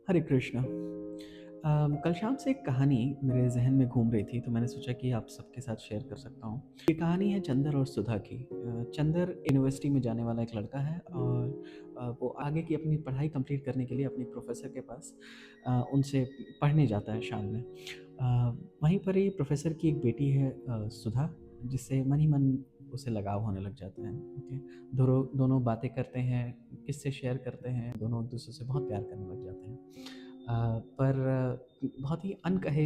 हरे कृष्णा। कल शाम से एक कहानी मेरे ज़हन में घूम रही थी, तो मैंने सोचा कि आप सबके साथ शेयर कर सकता हूँ। ये कहानी है चंदर और सुधा की। चंदर यूनिवर्सिटी में जाने वाला एक लड़का है और वो आगे की अपनी पढ़ाई कंप्लीट करने के लिए अपने प्रोफ़ेसर के पास उनसे पढ़ने जाता है शाम में। वहीं पर ही प्रोफ़ेसर की एक बेटी है सुधा, जिससे मन ही मन उसे लगाव होने लग जाता है। ओके, दोनों दोनों बातें करते हैं, किस्से शेयर करते हैं, दोनों एक-दूसरे से बहुत प्यार करने लग जाते हैं। पर बहुत ही अनकहे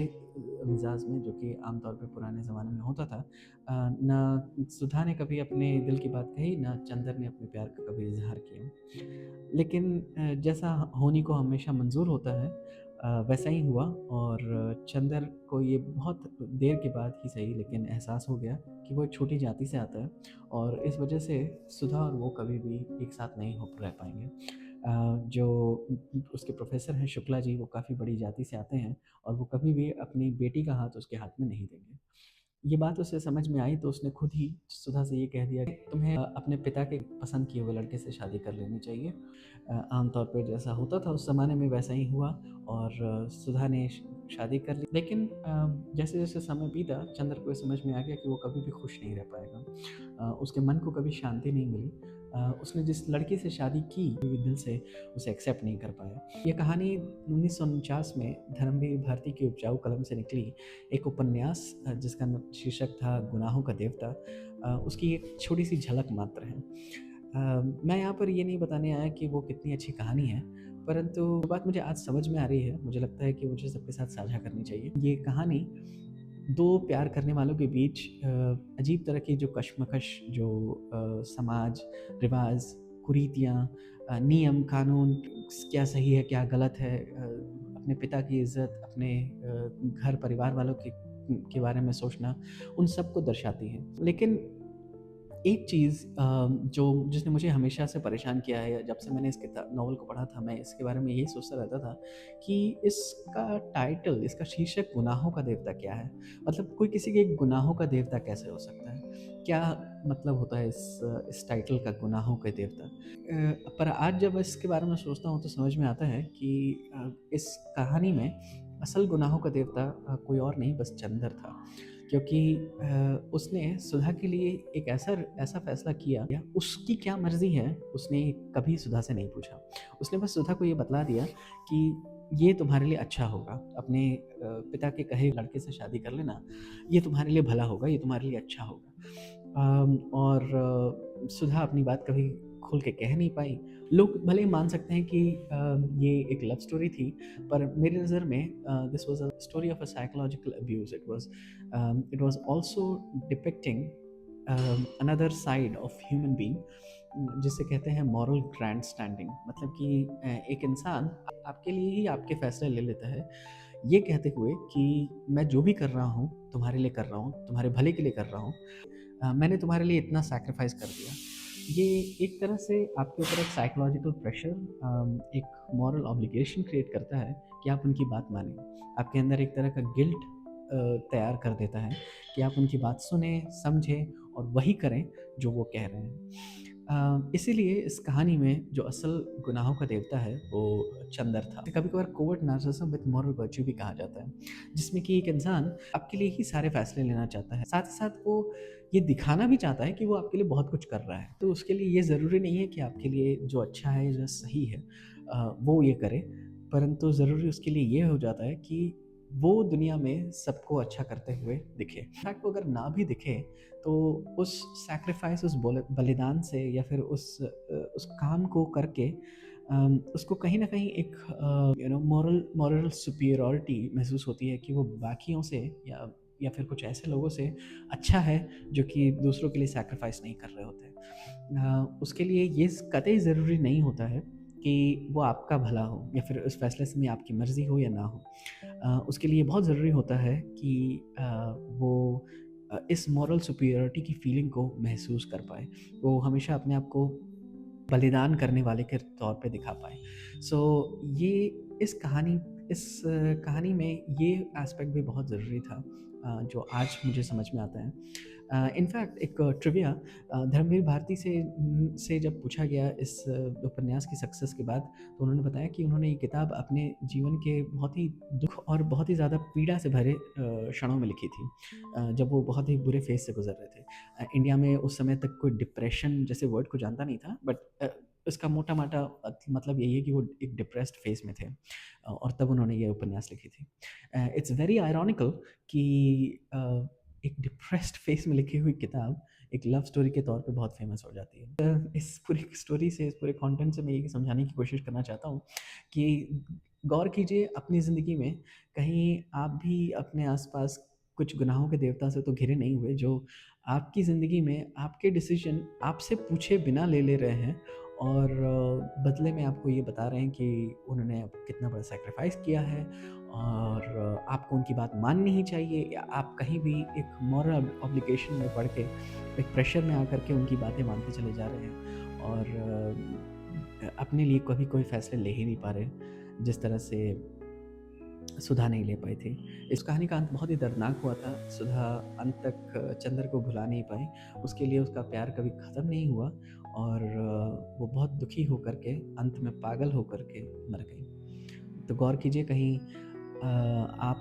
मिज़ाज में, जो कि आम तौर पे पुराने ज़माने में होता था, ना सुधा ने कभी अपने दिल की बात कही, ना चंदर ने अपने प्यार का कभी इज़हार किया। लेकिन जैसा होनी को हमेशा मंज़ूर होता है, वैसा ही हुआ और चंदर को ये बहुत देर के बाद ही सही, लेकिन एहसास हो गया कि वो एक छोटी जाति से आता है और इस वजह से सुधा और वो कभी भी एक साथ नहीं हो रह पाएँगे। जो उसके प्रोफ़ेसर हैं शुक्ला जी, वो काफ़ी बड़ी जाति से आते हैं और वो कभी भी अपनी बेटी का हाथ उसके हाथ में नहीं देंगे। ये बात उसे समझ में आई, तो उसने खुद ही सुधा से ये कह दिया कि तुम्हें अपने पिता के पसंद किए हुए लड़के से शादी कर लेनी चाहिए। आम तौर पे जैसा होता था उस ज़माने में वैसा ही हुआ और सुधा ने शादी कर ली। लेकिन जैसे-जैसे समय बीता, चंद्र को ये समझ में आ गया कि वो कभी भी खुश नहीं रह पाएगा। उसके मन को कभी शांति नहीं मिली। उसने जिस लड़की से शादी की, वो दिल से उसे एक्सेप्ट नहीं कर पाया। ये कहानी 1949 में धर्मवीर भारती की उपजाऊ कलम से निकली एक उपन्यास, जिसका शीर्षक था गुनाहों का देवता। उसकी एक छोटी-सी झलक मात्र है। मैं यहाँ पर ये नहीं बताने आया कि वो कितनी अच्छी कहानी है, परंतु जो बात मुझे आज समझ में आ रही है, मुझे लगता है कि मुझे सबके साथ साझा करनी चाहिए। ये कहानी 2 प्यार करने वालों के बीच अजीब तरह की जो कशमकश, जो समाज, रिवाज़, कुरीतियाँ, नियम, कानून, क्या सही है, क्या गलत है, अपने पिता की इज़्ज़त, अपने घर परिवार वालों के बारे में सोचना, उन सब को दर्शाती है। लेकिन एक चीज़ जो जिसने मुझे हमेशा से परेशान किया है, जब से मैंने इस नॉवल को पढ़ा था, मैं इसके बारे में यही सोचता रहता था कि इसका टाइटल, इसका शीर्षक गुनाहों का देवता क्या है? मतलब कोई किसी के गुनाहों का देवता कैसे हो सकता है? क्या मतलब होता है इस टाइटल का, गुनाहों का देवता? पर आज जब इसके बारे में सोचता हूँ तो समझ में आता है कि इस कहानी में असल गुनाहों का देवता कोई और नहीं, बस चंदर था। क्योंकि उसने सुधा के लिए एक ऐसा ऐसा फ़ैसला किया, या उसकी क्या मर्ज़ी है, उसने कभी सुधा से नहीं पूछा। उसने बस सुधा को ये बतला दिया कि ये तुम्हारे लिए अच्छा होगा, अपने पिता के कहे लड़के से शादी कर लेना, ये तुम्हारे लिए भला होगा, ये तुम्हारे लिए अच्छा होगा। और सुधा अपनी बात कभी खुल के कह नहीं पाई। लोग भले ही मान सकते हैं कि ये एक लव स्टोरी थी, पर मेरी नज़र में this was a story of a psychological abuse. It was also depicting another side of human being, जिसे कहते हैं मॉरल ग्रैंड स्टैंडिंग। मतलब कि एक इंसान आपके लिए ही आपके फैसले ले लेता है, ये कहते हुए कि मैं जो भी कर रहा हूँ तुम्हारे लिए कर रहा हूँ, तुम्हारे भले के लिए कर रहा हूँ। मैंने तुम्हारे लिए इतना सैक्रिफाइस कर दिया। ये एक तरह से आपके ऊपर एक साइकोलॉजिकल प्रेशर, एक मॉरल ऑब्लिगेशन क्रिएट करता है कि आप उनकी बात मानें। आपके अंदर एक तरह का गिल्ट तैयार कर देता है कि आप उनकी बात सुनें, समझें और वही करें जो वो कह रहे हैं। इसीलिए इस कहानी में जो असल गुनाहों का देवता है वो चंदर था। कभी-कभार covert narcissism with moral virtue भी कहा जाता है, जिसमें कि एक इंसान आपके लिए ही सारे फैसले लेना चाहता है। साथ ही साथ वो ये दिखाना भी चाहता है कि वो आपके लिए बहुत कुछ कर रहा है। तो उसके लिए ये ज़रूरी नहीं है कि आपके लिए जो अच्छा है, जो सही है, वो ये करे, परंतु ज़रूरी उसके लिए ये हो जाता है कि वो दुनिया में सबको अच्छा करते हुए दिखे। इनफैक्ट वो अगर ना भी दिखे, तो उस सैक्रिफाइस, उस बलिदान से, या फिर उस काम को करके उसको कहीं न कहीं एक मॉरल मॉरल सुपीरियॉरिटी महसूस होती है कि वो बाकियों से, या फिर कुछ ऐसे लोगों से अच्छा है जो कि दूसरों के लिए सैक्रिफाइस नहीं कर रहे होते। उसके लिए ये कतई ज़रूरी नहीं होता है कि वो आपका भला हो, या फिर उस फैसले से में आपकी मर्ज़ी हो या ना हो। उसके लिए बहुत ज़रूरी होता है कि वो इस मॉरल सुपीरियॉरिटी की फीलिंग को महसूस कर पाए। वो हमेशा अपने आप को बलिदान करने वाले के तौर पे दिखा पाए। सो ये इस कहानी में ये एस्पेक्ट भी बहुत ज़रूरी था, जो आज मुझे समझ में आता है। इनफैक्ट एक ट्रिविया, धर्मवीर भारती से जब पूछा गया इस उपन्यास की सक्सेस के बाद, तो उन्होंने बताया कि उन्होंने ये किताब अपने जीवन के बहुत ही दुख और बहुत ही ज़्यादा पीड़ा से भरे क्षणों में लिखी थी, जब वो बहुत ही बुरे फेज़ से गुज़र रहे थे। इंडिया में उस समय तक कोई डिप्रेशन जैसे वर्ड को जानता नहीं था, बट इसका मोटा-माटा मतलब यही है कि वो एक डिप्रेस्ड फेज़ में थे, और तब उन्होंने ये उपन्यास लिखी थी। इट्स वेरी आयरॉनिकल कि एक डिप्रेस्ड फेज़ में लिखी हुई किताब एक लव स्टोरी के तौर पे बहुत फ़ेमस हो जाती है। इस पूरी स्टोरी से, इस पूरे कंटेंट से मैं यही समझाने की कोशिश करना चाहता हूँ कि गौर कीजिए अपनी ज़िंदगी में, कहीं आप भी अपने आस-पास कुछ गुनाहों के देवता से तो घिरे नहीं हुए, जो आपकी ज़िंदगी में आपके डिसीज़न आपसे पूछे बिना ले रहे हैं, और बदले में आपको ये बता रहे हैं कि उन्होंने कितना बड़ा सैक्रिफ़ाइस किया है, और आपको उनकी बात माननी ही चाहिए, या आप कहीं भी एक मॉरल ऑब्लिगेशन में पड़ के, एक प्रेशर में आकर के उनकी बातें मानते चले जा रहे हैं, और अपने लिए कभी कोई फ़ैसले ले ही नहीं पा रहे, जिस तरह से सुधा नहीं ले पाई थी। इस कहानी का अंत बहुत ही दर्दनाक हुआ था। सुधा अंत तक चंदर को भुला नहीं पाई। उसके लिए उसका प्यार कभी ख़त्म नहीं हुआ, और वो बहुत दुखी होकर के अंत में पागल होकर के मर गई। तो गौर कीजिए, कहीं आप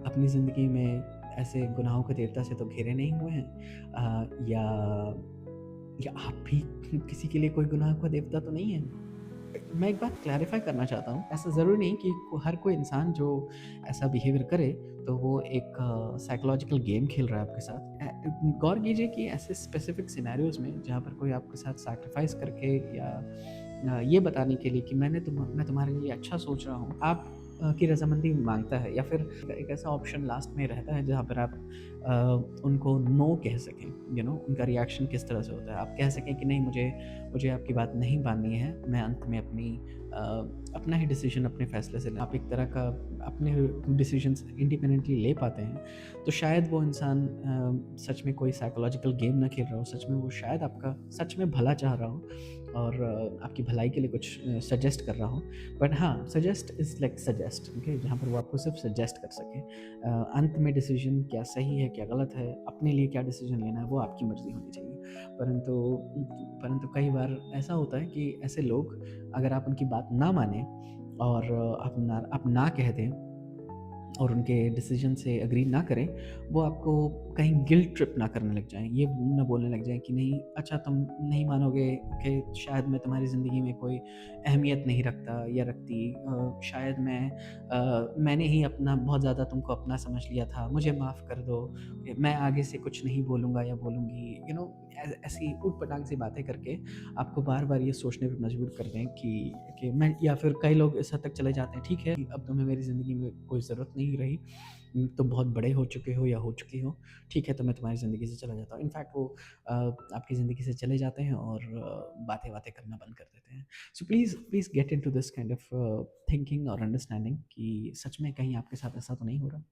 अपनी ज़िंदगी में ऐसे गुनाहों के देवता से तो घिरे नहीं हुए हैं, या आप भी किसी के लिए कोई गुनाह का देवता तो नहीं हैं। मैं एक बात क्लैरिफ़ाई करना चाहता हूँ, ऐसा ज़रूरी नहीं कि हर कोई इंसान जो ऐसा बिहेवियर करे, तो वो एक साइकोलॉजिकल गेम खेल रहा है आपके साथ। गौर कीजिए कि ऐसे स्पेसिफ़िक सिनेरियोज़ में जहाँ पर कोई आपके साथ सैक्रिफ़ाइस करके, या ये बताने के लिए कि मैं तुम्हारे लिए अच्छा सोच रहा हूँ, आप की रज़ामंदी माँगता है, या फिर एक ऐसा ऑप्शन लास्ट में रहता है जहाँ पर आप उनको नो कह सकें, उनका रिएक्शन किस तरह से होता है। आप कह सकें कि नहीं, मुझे मुझे आपकी बात नहीं माननी है, मैं अंत में अ, अपना ही डिसीज़न अपने फ़ैसले से आप एक तरह का अपने डिसीज़न्स इंडिपेंडेंटली ले पाते हैं, तो शायद वो इंसान सच में कोई साइकोलॉजिकल गेम ना खेल रहा हो, सच में वो शायद आपका सच में भला चाह रहा हो, और आपकी भलाई के लिए कुछ सजेस्ट कर रहा हो। बट हाँ, suggest is like suggest, okay, जहाँ पर वो आपको सिर्फ़ सजेस्ट कर सके। अंत में डिसीज़न क्या सही है, क्या गलत है, अपने लिए क्या डिसीज़न लेना है, वो आपकी मर्ज़ी होनी चाहिए। परंतु परंतु कई बार ऐसा होता है कि ऐसे लोग, अगर आप उनकी बात ना मानें, और आप ना कह दें, और उनके डिसीजन से एग्री ना करें, वो आपको कहीं गिल्ट ट्रिप ना करने लग जाएँ, ये ना बोलने लग जाएँ कि नहीं, अच्छा तुम नहीं मानोगे, ओके, शायद मैं तुम्हारी ज़िंदगी में कोई अहमियत नहीं रखता या रखती, शायद मैंने ही अपना बहुत ज़्यादा तुमको अपना समझ लिया था, मुझे माफ़ कर दो, मैं आगे से कुछ नहीं बोलूँगा या बोलूँगी, ऐसी ऊट-पटांग सी बातें करके आपको बार-बार ये सोचने पे मजबूर कर दें कि मैं, या फिर कई लोग इस हद तक चले जाते हैं, ठीक है, अब तुम्हें मेरी ज़िंदगी में कोई ज़रूरत नहीं रही, तुम बहुत बड़े हो चुके हो या हो चुकी हो, ठीक है, तो मैं तुम्हारी ज़िंदगी से चला जाता हूँ। इनफैक्ट वो आपकी ज़िंदगी से चले जाते हैं, और बातें-वातें करना बंद कर देते हैं। So please please get into this kind of thinking और अंडरस्टैंडिंग कि सच में कहीं आपके साथ ऐसा तो नहीं हो रहा।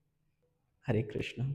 हरे कृष्णा।